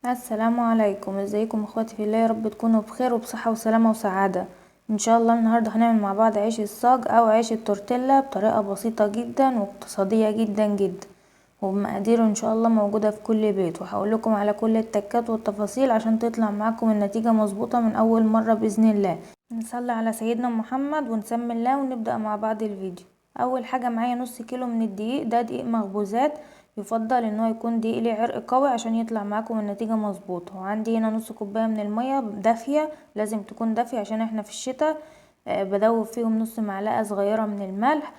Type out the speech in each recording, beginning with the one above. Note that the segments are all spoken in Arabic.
السلام عليكم، ازيكم اخواتي في الله؟ يا رب تكونوا بخير وبصحة وسلامة وسعادة ان شاء الله. النهاردة هنعمل مع بعض عيش الصاج او عيش التورتيلا بطريقة بسيطة جدا واقتصادية جدا جدا، وبمقاديره ان شاء الله موجودة في كل بيت، وهقول لكم على كل التكات والتفاصيل عشان تطلع معاكم النتيجة مظبوطة من اول مرة باذن الله. نصلي على سيدنا محمد ونسمي الله ونبدأ مع بعض الفيديو. اول حاجة معايا نص كيلو من الدقيق، ده دقيق مخبوزات، يفضل ان هو يكون دقيق ليه عرق قوي عشان يطلع معاكم النتيجة مظبوطة. وعندي هنا نص كوباية من المية دافية، لازم تكون دافية عشان احنا في الشتاء. بدوب فيهم نص معلقة صغيرة من الملح،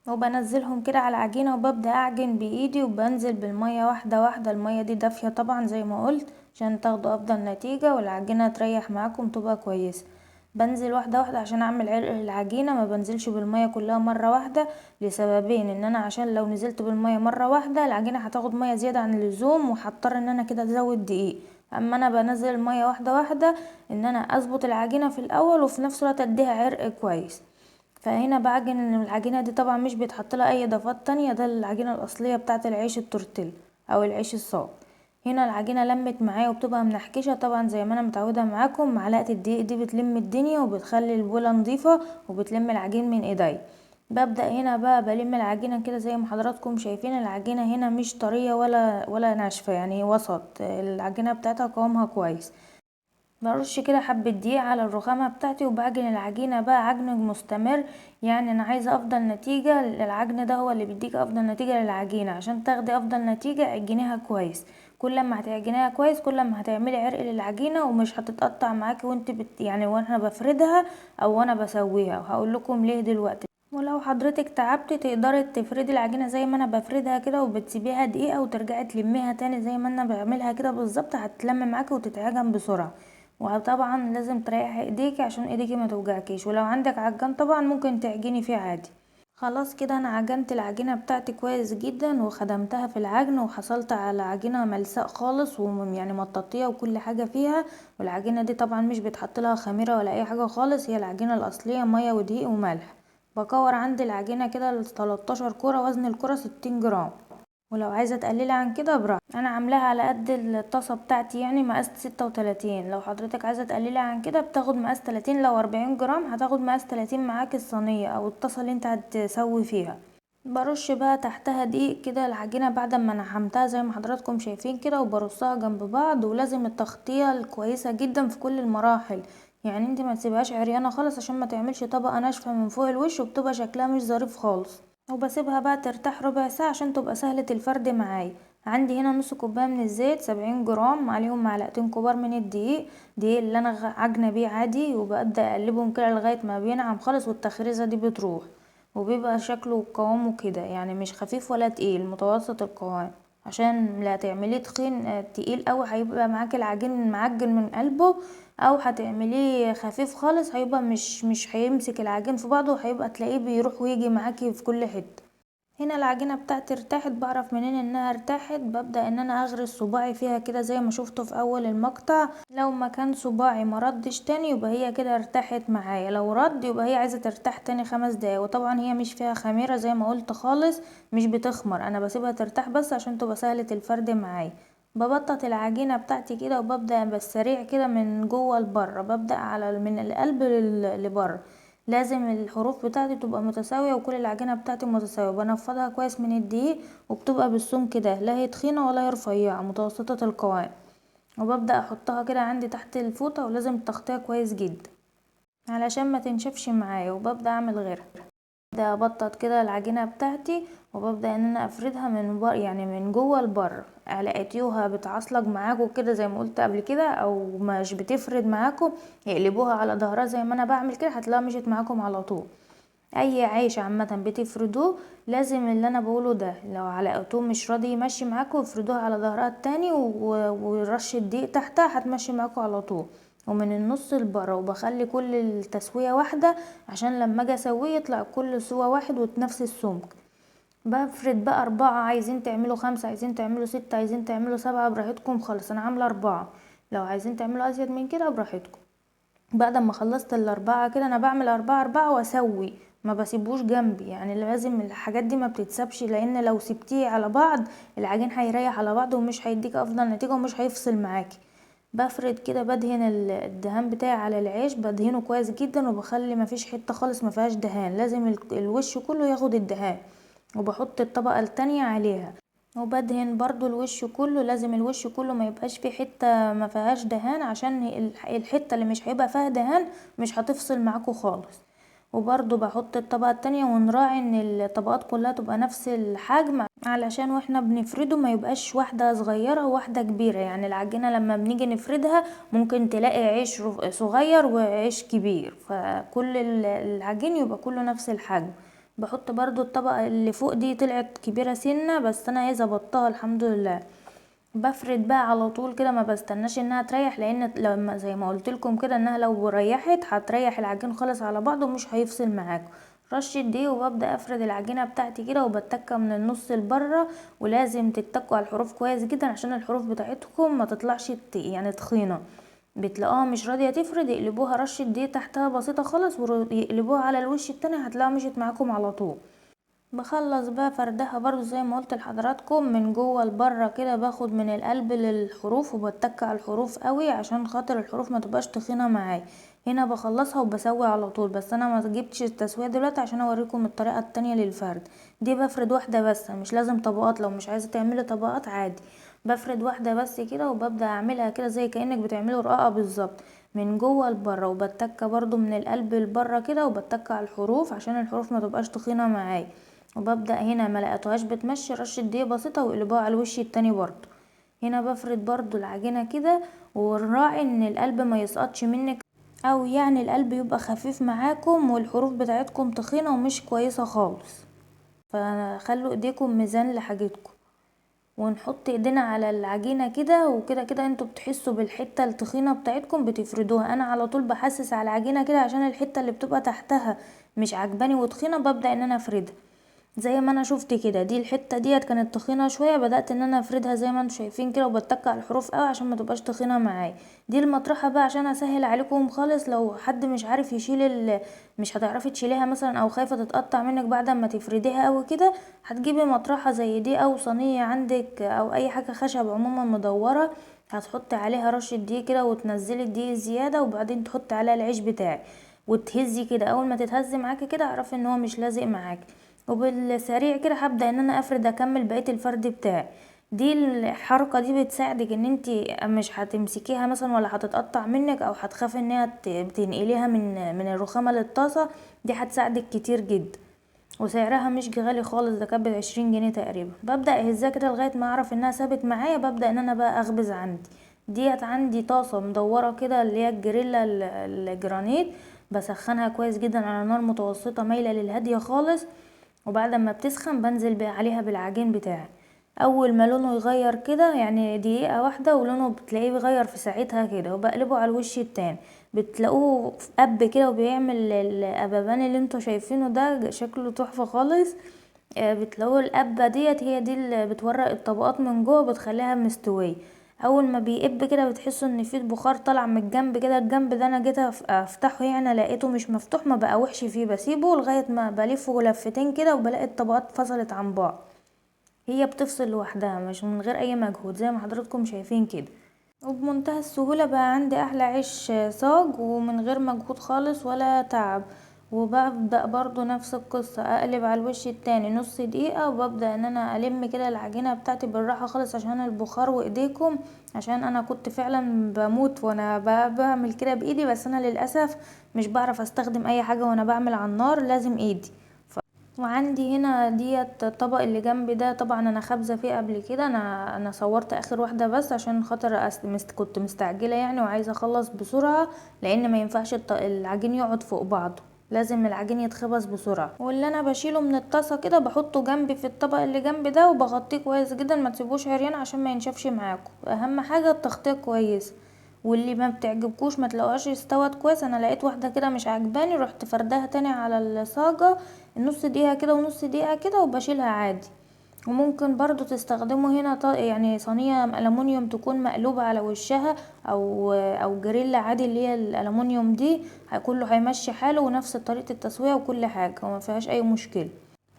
وبنزلهم كده على العجينة وببدأ اعجن بايدي، وبنزل بالمية واحدة واحدة. المية دي دافية طبعا زي ما قلت عشان تاخدوا افضل نتيجة والعجينة تريح معاكم تبقى كويسة. بنزل واحدة واحدة عشان اعمل عرق العجينة، ما بنزلش بالمية كلها مرة واحدة لسببين: ان انا عشان لو نزلت بالمية مرة واحدة العجينة هتاخد مية زيادة عن اللزوم وهضطر ان انا كده ازود دقيق. اما انا بنزل المية واحدة واحدة ان انا اظبط العجينة في الاول وفي نفس الوقت اديها عرق كويس. فهنا بعجن ان العجينة دي طبعا مش بيتحط لها اي اضافات تانية، ده العجينة الاصلية بتاعة العيش التورتيل او العيش الصاج. هنا العجينة لمت معايا وبتبقى منحكشة طبعا زي ما انا متعودة معاكم. معلقة الدقيق دي بتلم الدنيا وبتخلي البولة نظيفة وبتلم العجين من ايدي. ببدأ هنا بقى بلم العجينة كده زي ما حضراتكم شايفين. العجينة هنا مش طرية ولا ناشفة، يعني وسط، العجينة بتاعتها قوامها كويس. برش كده حبة دقيق على الرخامة بتاعتي وبعجن العجينة بقى عجن مستمر. يعني انا عايزة افضل نتيجة، العجن ده هو اللي بيديك افضل نتيجة للعجينة. عشان تاخدي افضل نتيجة عجنيها كويس. كل ما هتعجنيها كويس كل ما هتعملي عرق للعجينة ومش هتتقطع معاكي وانت يعني وانا بفردها او وانا بسويها، وهقول لكم ليه دلوقتي. ولو حضرتك تعبتي تقدري تفردي العجينة زي ما انا بفردها كده وبتسيبيها دقيقة وترجعي تلميها تاني زي ما انا بعملها كده بالظبط، هتلم معاكي وتتعجن بسرعة. وطبعا لازم تريحي ايديكي عشان ايديكي ما توجعكيش، ولو عندك عجان طبعا ممكن تعجني فيه عادي. خلاص كده انا عجنت العجينه بتاعتي كويس جدا وخدمتها في العجن وحصلت على عجينه ملساء خالص ويعني مطاطيه وكل حاجه فيها. والعجينه دي طبعا مش بتحط لها خميره ولا اي حاجه خالص، هي العجينه الاصليه ميه ودقيق وملح. بكور عندي العجينه كده ل 13 كوره، وزن الكوره 60 جرام. ولو عايزه تقللي عن كده براحتك، انا عاملاها على قد الطاسه بتاعتي يعني مقاس 36. لو حضرتك عايزه تقللي عن كده بتاخد مقاس 30، لو 40 جرام هتاخد مقاس 30 معاك الصينيه او الطاسه اللي انت هتسوي فيها. برش بقى تحتها دقيق كده العجينه بعد ما نحمتها زي ما حضراتكم شايفين كده، وبرصها جنب بعض. ولازم التغطيه الكويسه جدا في كل المراحل، يعني انت ما تسيبهاش عريانه خالص عشان ما تعملش طبقه ناشفه من فوق الوش وبتبقى شكلها مش ظريف خالص. وبسيبها بقى ترتاح ربع ساعة عشان تبقى سهلة الفرد معايا. عندي هنا نص كوباية من الزيت، 70 جرام، عليهم معلقتين كبار من الدقيق، دقيق اللي انا عجنة بيه عادي، وببدأ اقلبهم كده لغاية ما بينعم خالص والتخريزة دي بتروح. وبيبقى شكله وقوامه كده يعني مش خفيف ولا تقيل، متوسط القوام. عشان لا تعمليه تخين تقيل اوي هيبقى معاك العجين معجن من قلبه، او هتعمليه خفيف خالص هيبقى مش هيمسك العجين في بعضه وهيبقى تلاقيه بيروح ويجي معاكي في كل حته. هنا العجينه بتاعتي ارتاحت. بعرف منين انها ارتاحت؟ ببدأ ان انا اغرس صباعي فيها كده زي ما شفته في اول المقطع. لو ما كان صباعي ما ردش تاني يبقى هي كده ارتاحت معايا، لو رد يبقى هي عايزه ترتاح تاني 5 دقايق. وطبعا هي مش فيها خميره زي ما قلت خالص، مش بتخمر، انا بسيبها ترتاح بس عشان تبقى سهله الفرد معايا. ببطط العجينه بتاعتي كده وببدأ بالسريع كده من جوه لبره، ببدأ على من القلب لبره. لازم الحروف بتاعتي تبقى متساوية وكل العجينة بتاعتي متساوية. بنفضها كويس من الدقيق وبتبقى بالسمك ده، لا هي تخينة ولا هي رفيعة، متوسطة القوام. وببدأ احطها كده عندي تحت الفوطة، ولازم تغطيها كويس جدا علشان ما تنشفش معايا. وببدأ اعمل غيرها، ببدأ ابطط كده العجينة بتاعتي وببدأ ان انا افردها من بر يعني من جوه لبره. لقيتيوها بتعصلج معاكم كده زي ما قلت قبل كده او مش بتفرد معاكم، اقلبوها على ظهرها زي ما انا بعمل كده هتلاقيها مشيت معاكم على طول. اي عيش عامه بتفردوه لازم اللي انا بقوله ده، لو علقتوه مش راضي يمشي معاكم افردوها على ظهرها التاني ورش الدقيق تحتها هتمشي معاكم على طول. ومن النص لبره، وبخلي كل التسويه واحده عشان لما اجي اسويه يطلع كل سوا واحد وبنفس السمك. بفرد بقى 4، عايزين تعملوا 5، عايزين تعملوا 6، عايزين تعملوا 7، براحتكم خالص. انا عامله 4، لو عايزين تعملوا ازيد من كده براحتكم. بعد ما خلصت ال4 كده انا بعمل 4 4 واسوي، ما بسيبوش جنبي، يعني لازم الحاجات دي ما بتتسابش، لان لو سبتيه على بعض العجين هيريح على بعضه ومش هيديك افضل نتيجة ومش هيفصل معاكي. بفرد كده، بدهن الدهان بتاعي على العيش، بدهنه كويس جدا وبخلي ما فيش حتة خالص ما فيهاش دهان، لازم الوش كله ياخد الدهان. وبحط الطبقة التانية عليها وبدهن برضو الوش كله، لازم الوش كله ما يبقاش فيه حتة ما فيهاش دهان، عشان الحتة اللي مش هيبقى فيها دهان مش هتفصل معاكو خالص. وبرضو بحط الطبقة التانية ونراعي ان الطبقات كلها تبقى نفس الحجم، علشان واحنا بنفرده ما يبقاش واحدة صغيرة وواحدة كبيرة. يعني العجينة لما بنيجي نفردها ممكن تلاقي عيش صغير وعيش كبير، فكل العجين يبقى كله نفس الحجم. بحط برضو الطبقة اللي فوق دي طلعت كبيرة سنة، بس انا ايه ظبطتها الحمد لله. بفرد بقى على طول كده، ما بستناش انها تريح، لان لما زي ما قلت لكم كده انها لو ريحت هتريح العجين خالص على بعضه ومش هيفصل معاكم. رشه دي وببدا افرد العجينه بتاعتي كده وبتكه من النص لبره، ولازم تتكوا على الحروف كويس جدا عشان الحروف بتاعتكم ما تطلعش يعني تخينه. بتلاقوها مش راضيه تفرد، يقلبوها رشه دي تحتها بسيطه خالص ويقلبوها على الوش التاني، هتلاقوها مشيت معاكم على طول. بخلص بقى فردها برضو زي ما قلت لحضراتكم من جوه لبره كده، باخد من القلب للحروف وبتك على الحروف قوي عشان خاطر الحروف ما تبقاش تخينه معايا. هنا بخلصها وبسوي على طول، بس انا ما جبتش التسويه دلوقتي عشان اوريكم الطريقه التانية للفرد. دي بفرد واحده بس، مش لازم طبقات، لو مش عايزه تعملي طبقات عادي. بفرد واحده بس كده وببدا اعملها كده زي كانك بتعملي رقاقه بالظبط، من جوه لبره، وبتك برضو من القلب لبره كده وبتك على الحروف عشان الحروف ما تبقاش تخينه معايا. وببدأ هنا ما لقيتوهاش بتمشي رشة دقيق بسيطة واقلبوها على الوش التاني برضو. هنا بفرد برضو العجينة كده، ونراعي ان القلب ما يسقطش منك، او يعني القلب يبقى خفيف معاكم والحروف بتاعتكم تخينة ومش كويسة خالص، فخلوا ايديكم ميزان لحاجتكم. ونحط ايدينا على العجينة كده، وكده كده انتوا بتحسوا بالحتة التخينة بتاعتكم بتفردوها. انا على طول بحسس على العجينة كده عشان الحتة اللي بتبقى تحتها مش عجباني وتخينة ببدأ ان انا افردها. زي ما انا شفت كده، دي الحته ديت كانت تخينه شويه، بدات ان انا افردها زي ما انتم شايفين كده وبتك على الحروف قوي عشان ما تبقاش تخينه معايا. دي المطرحه بقى عشان اسهل عليكم خالص، لو حد مش عارف يشيل مش هتعرفي تشيليها مثلا او خايفه تتقطع منك بعد ما تفرديها قوي كده، هتجيبي مطرحه زي دي او صينيه عندك او اي حاجه خشب عموما مدوره، هتحطي عليها رشه دقيق كده وتنزلي الدقيق الزياده، وبعدين تحطي عليها العيش بتاعك وتهزي كده. اول ما تتهز معاكي كده اعرفي ان هو مش لازق معاكي، وبالسريع كده هبدأ ان انا افرد اكمل بقية الفرد بتاعي. دي الحركة دي بتساعدك ان انتي مش هتمسكيها مثلا ولا هتتقطع منك او هتخافي ان هي تنقليها من الرخامة للطاسة. دي هتساعدك كتير جدا، وسعرها مش غالي خالص، ده كانت ب20 جنيه تقريبا. ببدأ اهزها كده لغاية ما اعرف انها ثابت معايا، ببدأ ان انا بقى اخبز عندي. ديت عندي طاسة مدورة كده اللي هي الجريلا الجرانيت، بسخنها كويس جدا على نار متوسطة مايلة للهادية خالص، وبعد ما بتسخن بنزل عليها بالعجين بتاعي. اول ما لونه يغير كده يعني دقيقة واحدة ولونه بتلاقيه بيغير في ساعتها كده، وبقلبه على الوش التاني. بتلاقوه في قب كده وبيعمل القببان اللي انتوا شايفينه ده شكله تحفة خالص. بتلاقوه القبة ديت هي دي اللي بتورق الطبقات من جوه بتخليها مستوية. اول ما بيقب كده بتحسوا ان في بخار طالع من الجنب كده، الجنب ده انا جيت افتحه يعني لقيته مش مفتوح، ما بقى وحش فيه، بسيبه لغاية ما بلفه لفتين كده وبلاقي الطبقات فصلت عن بعض. هي بتفصل لوحدها مش من غير اي مجهود زي ما حضراتكم شايفين كده. وبمنتهى السهولة بقى عندي احلى عيش صاج ومن غير مجهود خالص ولا تعب. وببدأ برضو نفس القصة اقلب على الوش التاني نص دقيقة، وببدأ ان انا الم كده العجينة بتاعتي بالراحة خالص عشان البخار وايديكم، عشان انا كنت فعلا بموت وانا بعمل كده بايدي، بس انا للأسف مش بعرف استخدم اي حاجة وانا بعمل على النار، لازم ايدي. وعندي هنا ديت الطبق اللي جنبي ده، طبعا انا خابزه فيه قبل كده، انا صورت اخر واحده بس عشان خاطر كنت مستعجله يعني وعايزه اخلص بسرعه، لان ما ينفعش العجين يقعد فوق بعضه، لازم العجين يتخبز بسرعه. واللي انا بشيله من الطاسه كده بحطه جنبي في الطبق اللي جنبي ده وبغطيه كويس جدا، ما تسيبوش عريان عشان ما ينشفش معاكم، اهم حاجه التغطيه كويس. واللي ما بتعجبكوش ما تلاقوهاش استوت كويس، انا لقيت واحده كده مش عجباني رحت فردها تاني على الصاجه نص دقيقه كده ونص دقيقه كده وبشيلها عادي. وممكن برضو تستخدموا هنا يعني صينية ألمونيوم تكون مقلوبة على وشها او جريلا عادي اللي هي الألمونيوم دي، كله هيمشي حاله ونفس طريقة التسوية وكل حاجة وما فيهاش اي مشكلة.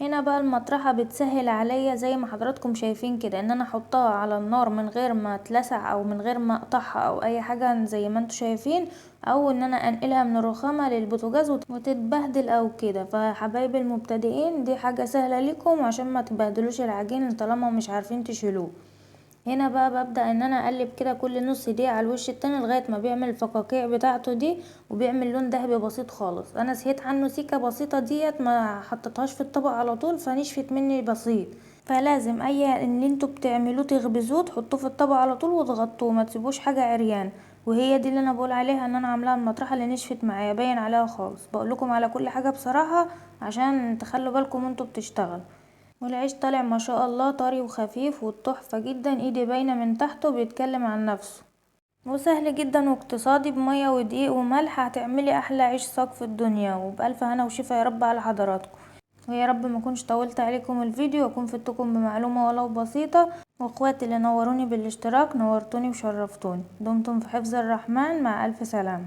هنا بقى المطرحة بتسهل عليا زي ما حضراتكم شايفين كده ان انا احطها على النار من غير ما تلسع او من غير ما اقطعها او اي حاجة زي ما انتوا شايفين، او ان انا انقلها من الرخامة للبوتاجاز وتتبهدل او كده. فحبايب المبتدئين دي حاجة سهلة لكم عشان ما تبهدلوش العجين طالما مش عارفين تشيلوه. هنا بقى ببدأ ان انا اقلب كده كل نص دقيقة على الوش التاني لغاية ما بيعمل الفقاقيع بتاعته دي وبيعمل لون ذهبي بسيط خالص. انا سهيت عنه سيكة بسيطة ديت ما حطيتهاش في الطبق على طول فنشفت مني بسيط، فلازم اي اللي انتوا بتعملوه تخبزوه تحطوه في الطبق على طول وتغطوه ما تسيبوش حاجة عريان. وهي دي اللي انا بقول عليها ان انا عاملاها المطرحة اللي نشفت معايا باين عليها خالص. بقول لكم على كل حاجة بصراحة عشان تخلوا بالكم وانتوا بتشتغلوا. والعيش طالع ما شاء الله طري وخفيف والتحفة جدا، ايدي باينة من تحته بيتكلم عن نفسه، وسهل جدا واقتصادي بمية ودقيق وملح هتعملي احلى عيش صاج في الدنيا. وبألف هنا وشفا يا رب على حضراتكم. ويا رب ما كنش طولت عليكم الفيديو واكون فدتكم بمعلومة ولو بسيطة. واخواتي اللي نوروني بالاشتراك نورتوني وشرفتوني. دمتم في حفظ الرحمن، مع الف سلامة.